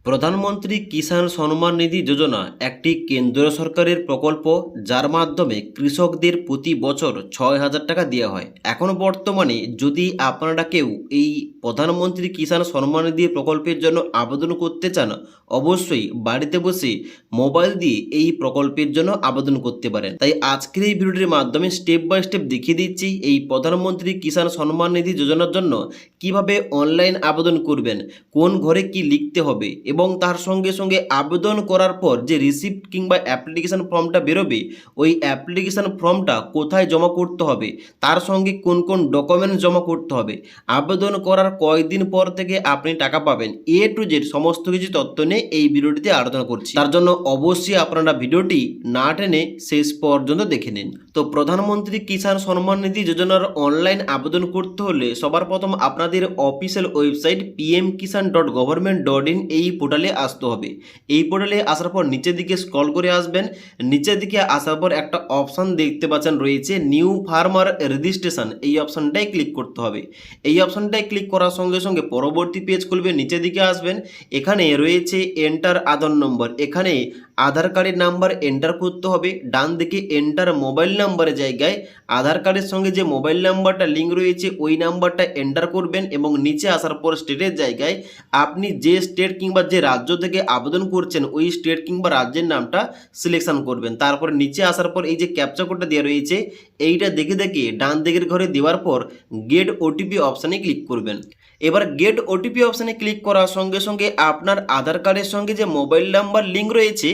প্রধানমন্ত্রী কিষাণ সম্মান নিধি যোজনা একটি কেন্দ্র সরকারের প্রকল্প, যার মাধ্যমে কৃষকদের প্রতি বছর ৬,০০০ টাকা দেওয়া হয়। এখন বর্তমানে যদি আপনারা কেউ এই প্রধানমন্ত্রী কিষাণ সম্মান নিধি প্রকল্পের জন্য আবেদন করতে চান, অবশ্যই বাড়িতে বসে মোবাইল দিয়ে এই প্রকল্পের জন্য আবেদন করতে পারেন। তাই আজকের এই ভিডিওটির মাধ্যমে স্টেপ বাই স্টেপ দেখিয়ে দিচ্ছি এই প্রধানমন্ত্রী কিষাণ সম্মান নিধি যোজনার জন্য কিভাবে অনলাইন আবেদন করবেন, কোন ঘরে কি লিখতে হবে এবং তার সঙ্গে সঙ্গে আবেদন করার পর যে রিসিপ্ট কিংবা অ্যাপ্লিকেশন ফর্মটা বেরোবে, ওই অ্যাপ্লিকেশন ফর্মটা কোথায় জমা করতে হবে, তার সঙ্গে কোন কোন ডকুমেন্টস জমা করতে হবে, আবেদন করার কয়েকদিন পর থেকে আপনি টাকা পাবেন, এ টু জেড সমস্ত কিছু তথ্য নিয়ে এই ভিডিওটিতে আলোচনা করছি। তার জন্য অবশ্যই আপনারা ভিডিওটি না টেনে শেষ পর্যন্ত দেখে নিন। তো প্রধানমন্ত্রী কিষাণ সম্মান নিধি যোজনার অনলাইন আবেদন করতে হলে সবার প্রথম আপনাদের অফিসিয়াল ওয়েবসাইট pmkisan.government.in এই পোর্টালে আসতে হবে। এই পোর্টালে আসার পর নিচের দিকে স্ক্রল করে আসবেন। নিচের দিকে আসার পর একটা অপশান দেখতে পাচ্ছেন রয়েছে নিউ ফার্মার রেজিস্ট্রেশন, এই অপশানটাই ক্লিক করতে হবে। এই অপশানটাই ক্লিক করার সঙ্গে সঙ্গে পরবর্তী পেজ খুলবে। নিচের দিকে আসবেন, এখানে রয়েছে এন্টার আধার নম্বর, এখানে আধার কার্ডের নাম্বার এন্টার করতে হবে। ডান দিকে এন্টার মোবাইল নাম্বারের জায়গায় আধার কার্ডের সঙ্গে যে মোবাইল নাম্বারটা লিঙ্ক রয়েছে ওই নাম্বারটা এন্টার করবেন এবং নিচে আসার পর স্টেটের জায়গায় আপনি যে স্টেট কিংবা যে রাজ্য থেকে আবেদন করছেন ওই স্টেট কিংবা রাজ্যের নামটা সিলেকশন করবেন। তারপরে নিচে আসার পর এই যে ক্যাপচা কোডটা দেওয়া রয়েছে এইটা দেখে দেখে ডান দিকের ঘরে দেওয়ার পর গেট ওটিপি অপশানে ক্লিক করবেন। এবার গেট ওটিপি অপশানে ক্লিক করার সঙ্গে সঙ্গে আপনার আধার কার্ডের সঙ্গে যে মোবাইল নাম্বার লিঙ্ক রয়েছে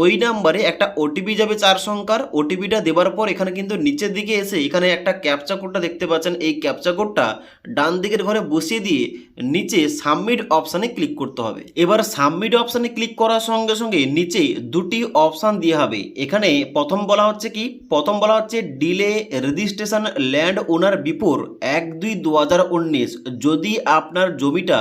ওই নাম্বারে একটা ওটিপি যাবে 4 সংখ্যার। ওটিপিটা দেওয়ার পর এখানে কিন্তু নিচের দিকে এসে এখানে একটা ক্যাপচা কোডটা দেখতে পাচ্ছেন, এই ক্যাপচা কোডটা ডান দিকের ঘরে বসিয়ে দিয়ে নিচে সাবমিট অপশানে ক্লিক করতে হবে। এবার সাবমিট অপশানে ক্লিক করার সঙ্গে সঙ্গে নিচে দুটি অপশান দেওয়া হবে। এখানে প্রথম বলা হচ্ছে ডিলে রেজিস্ট্রেশন ল্যান্ড ওনার বিফোর 1/2/2019। যদি আপনার জমিটা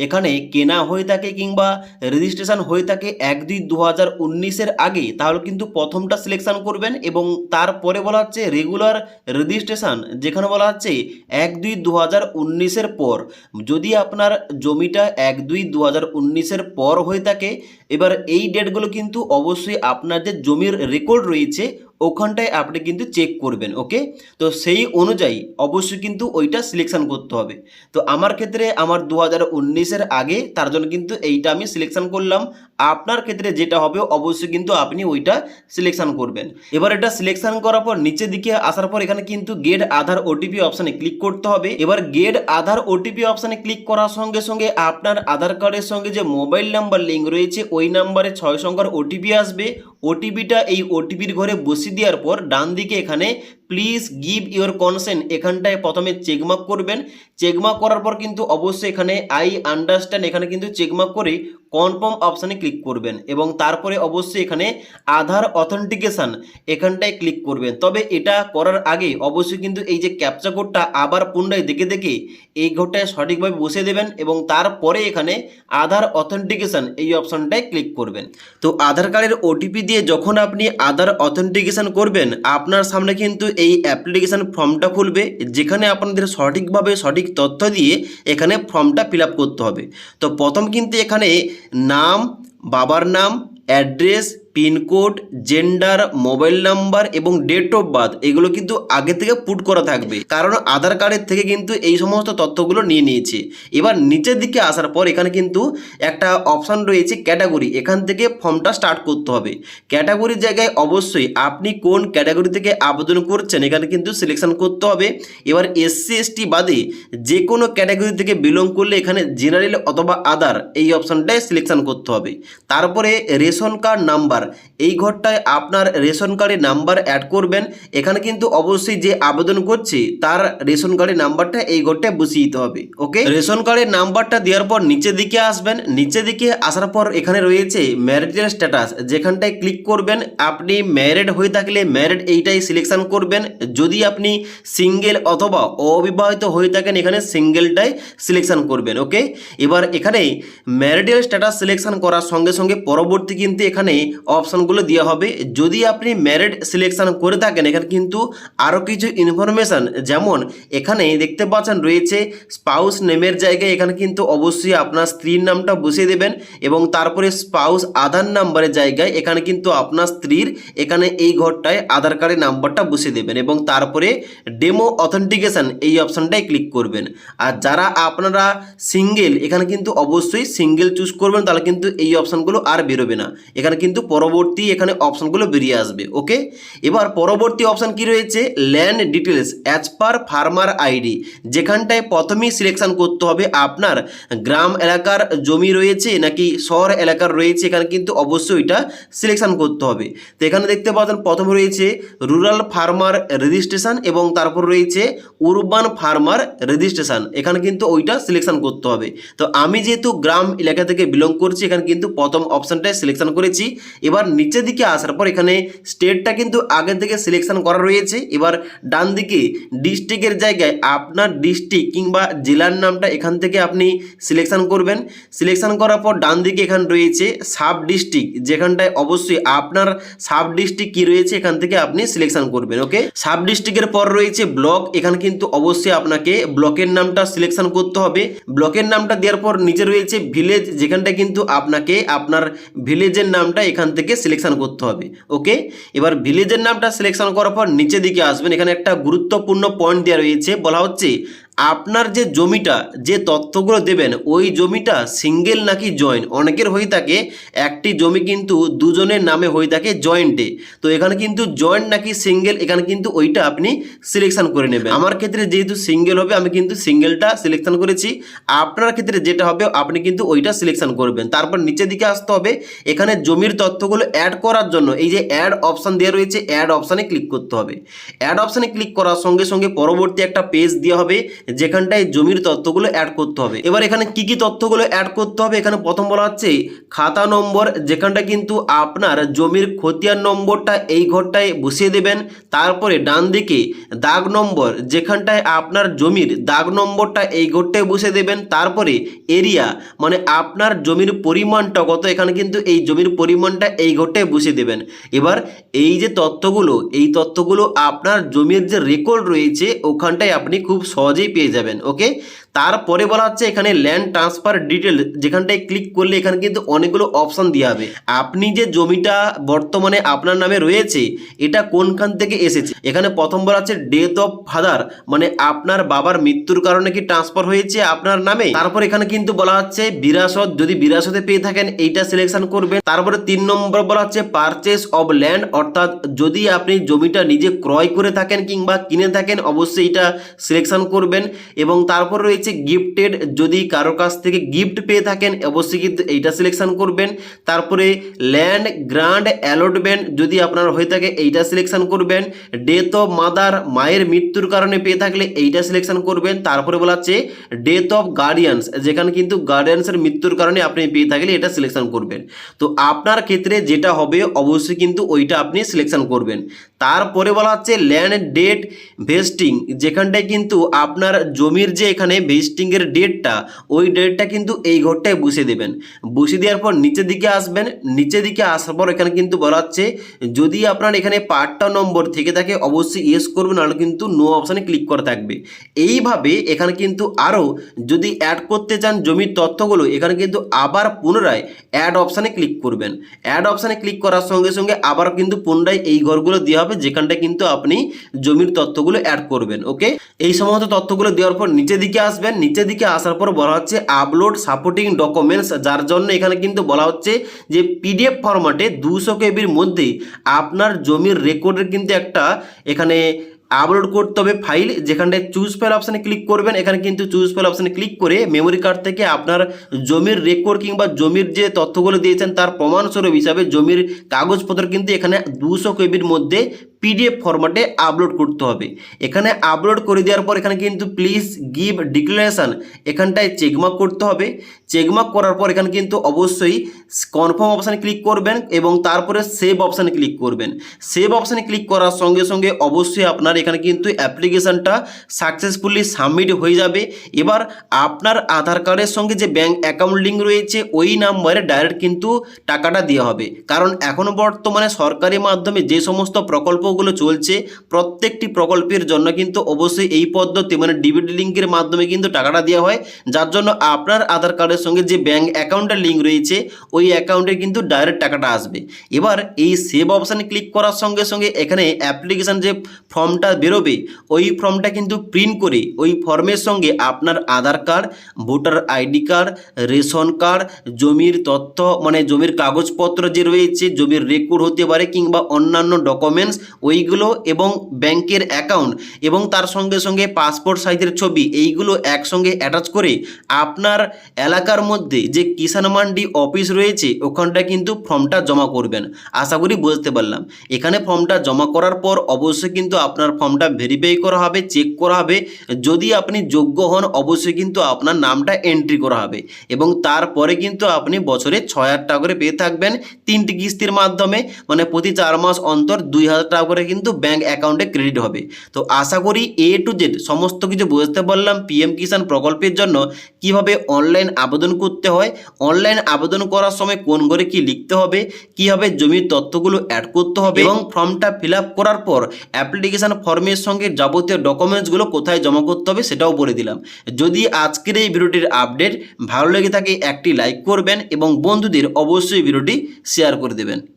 এখানে কেনা হয়ে থাকে কিংবা রেজিস্ট্রেশন হয়ে থাকে 1/2/2019 আগে, তাহলে কিন্তু প্রথমটা সিলেকশন করবেন এবং তারপরে বলা হচ্ছে রেগুলার রেজিস্ট্রেশন, যেখানে বলা হচ্ছে 1/2/2019 পর। যদি আপনার জমিটা 1/2/2019 পর হয়ে থাকে, এবার এই ডেটগুলো কিন্তু অবশ্যই আপনার যে জমির রেকর্ড রয়েছে ওখানটায় আপনি কিন্তু চেক করবেন। ওকে, তো সেই অনুযায়ী অবশ্যই কিন্তু ওইটা সিলেকশন করতে হবে। তো আমার ক্ষেত্রে আমার 2019 আগে, তার জন্য কিন্তু এইটা আমি সিলেকশন করলাম। আপনার ক্ষেত্রে যেটা হবে অবশ্যই কিন্তু আপনি ওইটা সিলেকশন করবেন। এবার এটা সিলেকশন করার পর নিচের দিকে আসার পর এখানে কিন্তু গেট আধার ওটিপি অপশানে ক্লিক করতে হবে। এবার গেট আধার ওটিপি অপশানে ক্লিক করার সঙ্গে সঙ্গে আপনার আধার কার্ডের সঙ্গে যে মোবাইল নাম্বার লিঙ্ক রয়েছে ওই নাম্বারে 6 সংখ্যার ওটিপি আসবে। ওটিপিটা এই ওটিপির ঘরে বসিয়ে দেওয়ার পর ডান দিকে এখানে প্লিজ গিভ ইউর কনসেন্ট, এখানটায় প্রথমে চেকমার্ক করবেন। চেকমার্ক করার পর কিন্তু অবশ্যই এখানে আই আন্ডারস্ট্যান্ড, এখানে কিন্তু চেকমার্ক করে কনফার্ম অপশানে ক্লিক করবেন এবং তারপরে অবশ্যই এখানে আধার অথেন্টিকেশন এখানটায় ক্লিক করবেন। তবে এটা করার আগে অবশ্যই কিন্তু এই যে ক্যাপচা কোডটা আবার পুনরায় দেখে দেখে এই ঘরটায় সঠিকভাবে বসিয়ে দেবেন এবং তারপরে এখানে আধার অথেন্টিকেশন এই অপশানটায় ক্লিক করবেন। তো আধার কার্ডের ওটিপি দিয়ে যখন আপনি আধার অথেন্টিকেশন করবেন, আপনার সামনে কিন্তু এই অ্যাপ্লিকেশন ফর্মটা খুলবে, যেখানে আপনাদের সঠিকভাবে সঠিক তথ্য দিয়ে এখানে ফর্মটা ফিল আপ করতে হবে। তো প্রথম কিন্তু এখানে নাম, বাবার নাম, address, pincode, gender, mobile number এবং ডেট অফ বার্থ এগুলো কিন্তু আগে থেকে পুট করা থাকবে, কারণ আধার কার্ডের থেকে কিন্তু এই সমস্ত তথ্যগুলো নিয়ে নিয়েছে। এবার নিচের দিকে আসার পর এখানে কিন্তু একটা অপশান রয়েছে ক্যাটাগরি, এখান থেকে ফর্মটা স্টার্ট করতে হবে। ক্যাটাগরির জায়গায় অবশ্যই আপনি কোন ক্যাটাগরি থেকে আবেদন করছেন এখানে কিন্তু সিলেকশন করতে হবে। এবার SC ST বাদে যে কোনো ক্যাটাগরি থেকে বিলং করলে এখানে জেনারেল অথবা আদার এই অপশানটায় সিলেকশন করতে হবে। তারপরে রেশন কার্ড নাম্বার, এই ঘরটায় আপনার রেশন কার্ডের নাম্বার অ্যাড করবেন। এখানে কিন্তু অবশ্যই যে আবেদন করছে তার রেশন কার্ডের নাম্বারটা এই ঘরটায় বসিয়ে দিতে হবে। ওকে, রেশন কার্ডের নাম্বারটা দেওয়ার পর নিচের দিকে আসবেন। নিচের দিকে আসার পর এখানে রয়েছে ম্যারিটাল স্ট্যাটাস, যেখানটায় ক্লিক করবেন। আপনি ম্যারিড হয়ে থাকলে ম্যারিড এইটাই সিলেকশন করবেন। যদি আপনি সিঙ্গেল অথবা অবিবাহিত হয়ে থাকেন এখানে সিঙ্গেলটাই সিলেকশন করবেন। ওকে, এবার এখানে ম্যারিটাল স্ট্যাটাস সিলেকশন করার সঙ্গে সঙ্গে পরবর্তী কিন্তু এখানে অপশানগুলো দেওয়া হবে। যদি আপনি ম্যারিড সিলেকশন করে থাকেন এখানে কিন্তু আরও কিছু ইনফরমেশান, যেমন এখানে দেখতে পাচ্ছেন রয়েছে স্পাউস নেমের জায়গায় এখানে কিন্তু অবশ্যই আপনার স্ত্রীর নামটা বসিয়ে দেবেন, এবং তারপরে স্পাউস আধার নাম্বারের জায়গায় এখানে কিন্তু আপনার স্ত্রীর এখানে এই ঘরটায় আধার কার্ডের নাম্বারটা বসিয়ে দেবেন, এবং তারপরে ডেমো অথেন্টিকেশন এই অপশানটায় ক্লিক করবেন। আর যারা আপনারা সিঙ্গেল এখানে কিন্তু অবশ্যই সিঙ্গেল চুজ করবেন, তাহলে কিন্তু এই অপশানগুলো আর বেরোবে না, এখানে কিন্তু পরবর্তী এখানে অপশানগুলো বেরিয়ে আসবে। ওকে, এবার পরবর্তী অপশান কি রয়েছে, land details as per farmer ID, যেখানটায় প্রথমেই সিলেকশন করতে হবে আপনার গ্রাম এলাকার জমি রয়েছে নাকি শহর এলাকার রয়েছে, এখানে কিন্তু অবশ্যই এটা সিলেকশন করতে হবে। তো এখানে দেখতে পাচ্ছেন প্রথমে রয়েছে রুরাল ফার্মার রেজিস্ট্রেশন এবং তারপর রয়েছে উরবান ফার্মার রেজিস্ট্রেশন, এখানে কিন্তু ওইটা সিলেকশন করতে হবে। তো আমি যেহেতু গ্রাম এলাকা থেকে বিলং করছি এখানে কিন্তু প্রথম অপশানটাই সিলেকশন করেছি। এবার নিচের দিকে আসার পর এখানে স্টেটটা কিন্তু আগে থেকে সিলেকশন করা রয়েছে। এবার ডান দিকে ডিস্ট্রিক্টের জায়গায় আপনার ডিস্ট্রিক্ট কিংবা জেলার নামটা এখান থেকে আপনি সিলেকশন করবেন। সিলেকশন করার পর ডান দিকে এখানে রয়েছে সাব ডিস্ট্রিক্ট, যেখানটায় অবশ্যই আপনার সাব ডিস্ট্রিক্ট কী রয়েছে এখান থেকে আপনি সিলেকশন করবেন। ওকে, সাব ডিস্ট্রিক্টের পর রয়েছে ব্লক, এখানে কিন্তু অবশ্যই আপনাকে ব্লকের নামটা সিলেকশন করতে হবে। ব্লকের নামটা দেওয়ার পর নিচে রয়েছে ভিলেজ, যেখানটায় কিন্তু আপনাকে আপনার ভিলেজের নামটা এখান থেকে সিলেকশন করতে হবে। ওকে, এবার ভিলেজের নামটা সিলেকশন করার পর নিচে দিকে আসবেন, এখানে একটা গুরুত্বপূর্ণ পয়েন্ট দেওয়া রয়েছে, বলা হচ্ছে আপনার যে জমিটা যে তথ্যগুলো দেবেন ওই জমিটা সিঙ্গেল নাকি জয়েন্ট। অনেকের হয়ে থাকে একটি জমি কিন্তু দুজনের নামে হয়ে থাকে জয়েন্টে, তো এখানে কিন্তু জয়েন্ট নাকি সিঙ্গেল এখানে কিন্তু ওইটা আপনি সিলেকশন করে নেবেন। আমার ক্ষেত্রে যেহেতু সিঙ্গেল হবে আমি কিন্তু সিঙ্গেলটা সিলেকশন করেছি, আপনার ক্ষেত্রে যেটা হবে আপনি কিন্তু ওইটা সিলেকশন করবেন। তারপর নিচের দিকে আসতে হবে, এখানে জমির তথ্যগুলো অ্যাড করার জন্য এই যে অ্যাড অপশান দেওয়া রয়েছে অ্যাড অপশানে ক্লিক করতে হবে। অ্যাড অপশানে ক্লিক করার সঙ্গে সঙ্গে পরবর্তী একটা পেজ দেওয়া হবে যেখানটায় জমির তথ্যগুলো অ্যাড করতে হবে। এবার এখানে কি কি তথ্যগুলো অ্যাড করতে হবে, এখানে প্রথম বলা হচ্ছে খাতা নম্বর, যেখানটা কিন্তু আপনার জমির খতিয়ান নম্বরটা এই ঘরটায় বসিয়ে দেবেন। তারপরে ডান দিকে দাগ নম্বর, যেখানটায় আপনার জমির দাগ নম্বরটা এই ঘরটায় বসিয়ে দেবেন। তারপরে এরিয়া, মানে আপনার জমির পরিমাণটা কত, এখানে কিন্তু এই জমির পরিমাণটা এই ঘরটায় বসিয়ে দেবেন। এবার এই যে তথ্যগুলো এই তথ্যগুলো আপনার জমির যে রেকর্ড রয়েছে ওখানটায় আপনি খুব সহজেই পেয়ে যাবেন। ওকে, তারপরে বলা হচ্ছে এখানে ল্যান্ড ট্রান্সফার ডিটেল, যেখানটায় ক্লিক করলে এখানে কিন্তু অনেকগুলো অপশান দেওয়া হবে। আপনি যে জমিটা বর্তমানে আপনার নামে রয়েছে এটা কোনখান থেকে এসেছে, এখানে প্রথম বলা হচ্ছে ডেথ অফ ফাদার, মানে আপনার বাবার মৃত্যুর কারণে কি ট্রান্সফার হয়েছে আপনার নামে। তারপর এখানে কিন্তু বলা হচ্ছে বিরাসত, যদি বিরাসতে পেয়ে থাকেন এইটা সিলেকশন করবেন। তারপরে 3 নম্বর বলা হচ্ছে পারচেস অফ ল্যান্ড, অর্থাৎ যদি আপনি জমিটা নিজে ক্রয় করে থাকেন কিংবা কিনে থাকেন অবশ্যই এটা সিলেকশন করবেন। এবং তারপর রয়েছে গিফটেড, যদি কারো কাছ থেকে গিফট পেয়ে থাকেন অবশ্যই কিন্তু এইটা সিলেকশন করবেন। তারপরে ল্যান্ড গ্রান্ট অ্যালটমেন্ট, যদি আপনার হয়ে থাকে এইটা সিলেকশন করবেন। ডেথ অফ মাদার, মায়ের মৃত্যুর কারণে পেয়ে থাকলে এইটা সিলেকশন করবেন। তারপরে বলা হচ্ছে ডেথ অফ গার্ডিয়ানস, যেখানে কিন্তু গার্ডিয়ানসের মৃত্যুর কারণে আপনি পেয়ে থাকলে এটা সিলেকশন করবেন। তো আপনার ক্ষেত্রে যেটা হবে অবশ্যই কিন্তু ওইটা আপনি সিলেকশন করবেন। তারপরে বলা হচ্ছে ল্যান্ড ডেট ভেস্টিং, যেখানটায় কিন্তু আপনার জমির যে এখানে ভেস্টিংয়ের ডেটটা ওই ডেটটা কিন্তু এই ঘরটায় বসিয়ে দেবেন। বসিয়ে দেওয়ার পর নিচের দিকে আসবেন, নিচের দিকে আসার পর এখানে কিন্তু বলা হচ্ছে যদি আপনার এখানে পাট্টা নম্বর থেকে থাকে অবশ্যই ইয়েস করবেন, নাহলে কিন্তু নো অপশানে ক্লিক করা থাকবে। এইভাবে এখানে কিন্তু আরও যদি অ্যাড করতে চান জমির তথ্যগুলো এখানে কিন্তু আবার পুনরায় অ্যাড অপশানে ক্লিক করবেন। অ্যাড অপশানে ক্লিক করার সঙ্গে সঙ্গে আবার কিন্তু পুনরায় এই ঘরগুলো দেওয়া হবে যেখানটা কিন্তু আপনি জমির তথ্যগুলো অ্যাড করবেন। ওকে, এই সমস্ত তথ্যগুলো দেওয়ার পর নিচের দিকে আসবেন, নিচের দিকে আসার পর বলা হচ্ছে আপলোড সাপোর্টিং ডকুমেন্টস, যার জন্য এখানে কিন্তু বলা হচ্ছে যে পিডিএফ ফরম্যাটে 200 কেবির মধ্যে আপনার জমির রেকর্ডের কিন্তু একটা এখানে আপলোড করতে হবে ফাইল, যেখানটায় চুজ ফাইল অপশানে ক্লিক করবেন। এখানে কিন্তু চুজ ফাইল অপশানে ক্লিক করে মেমোরি কার্ড থেকে আপনার জমির রেকর্ড কিংবা জমির যে তথ্যগুলো দিয়েছেন তার প্রমাণস্বরূপ হিসাবে জমির কাগজপত্র কিন্তু এখানে 200 কেবির মধ্যে পিডিএফ ফরম্যাটে আপলোড করতে হবে। এখানে আপলোড করে দেওয়ার পর এখানে কিন্তু প্লিজ গিভ ডিক্লারেশান এখানটায় চেকমার্ক করতে হবে। চেকমার্ক করার পর এখানে কিন্তু অবশ্যই কনফার্ম অপশানে ক্লিক করবেন এবং তারপরে সেভ অপশানে ক্লিক করবেন। সেভ অপশানে ক্লিক করার সঙ্গে সঙ্গে অবশ্যই আপনার এখানে কিন্তু অ্যাপ্লিকেশানটা সাকসেসফুলি সাবমিট হয়ে যাবে। এবার আপনার আধার কার্ডের সঙ্গে যে ব্যাঙ্ক অ্যাকাউন্ট লিঙ্ক রয়েছে ওই নাম্বারে ডাইরেক্ট কিন্তু টাকাটা দেওয়া হবে। কারণ এখনও বর্তমানে সরকারি মাধ্যমে যে সমস্ত প্রকল্পগুলো চলছে প্রত্যেকটি প্রকল্পের জন্য কিন্তু অবশ্যই এই পদ্ধতি মানে ডিবিটি লিঙ্কের মাধ্যমে কিন্তু টাকাটা দেওয়া হয়, যার জন্য আপনার আধার কার্ডের সঙ্গে যে ব্যাঙ্ক অ্যাকাউন্টের লিঙ্ক রয়েছে ওই অ্যাকাউন্টে কিন্তু ডাইরেক্ট টাকাটা আসবে। এবার এই সেভ অপশানে ক্লিক করার সঙ্গে সঙ্গে এখানে অ্যাপ্লিকেশান যে ফর্মটা বেরোবে ওই ফর্মটা কিন্তু প্রিন্ট করে ওই ফর্মের সঙ্গে আপনার Aadhaar card, voter ID card, ration card, জমির তথ্য মানে জমির কাগজপত্র যে রয়েছে, জমির রেকর্ড হতে পারে কিংবা অন্যান্য ডকুমেন্টস ওইগুলো এবং ব্যাংকের অ্যাকাউন্ট এবং তার সঙ্গে সঙ্গে পাসপোর্ট সাইজের ছবি এইগুলো একসঙ্গে অ্যাটাচ করে আপনার এলাকার মধ্যে যে কিষাণ মান্ডি অফিস রয়েছে ওখানটায় কিন্তু ফর্মটা জমা করবেন। আশা করি বুঝতে পারলাম। এখানে ফর্মটা জমা করার পর অবশ্যই কিন্তু আপনার ফর্মটা ভেরিফাই করা হবে, চেক করা হবে। যদি আপনি যোগ্য হন অবশ্যই কিন্তু আপনার নামটা এন্ট্রি করা হবে এবং তারপরে কিন্তু আপনি বছরে 6,000 টাকা করে পেয়ে থাকবেন 3টি কিস্তির মাধ্যমে, মানে প্রতি 4 মাস অন্তর 2,000 টাকা করে কিন্তু ব্যাঙ্ক অ্যাকাউন্টে ক্রেডিট হবে। তো আশা করি A to Z সমস্ত কিছু বুঝতে পারলাম PM কিষাণ প্রকল্পের জন্য কিভাবে অনলাইন আবেদন করতে হয়, অনলাইন আবেদন করার সময় কোন ঘরে কি লিখতে হবে, কিভাবে জমির তথ্যগুলো অ্যাড করতে হবে এবং ফর্মটা ফিল আপ করার পর অ্যাপ্লিকেশান ফর্মের সঙ্গে যাবতীয় ডকুমেন্টসগুলো কোথায় জমা করতে হবে সেটাও বলে দিলাম। যদি আজকের এই ভিডিওটির আপডেট ভালো লেগে থাকে একটি লাইক করবেন এবং বন্ধুদের অবশ্যই ভিডিওটি শেয়ার করে দেবেন।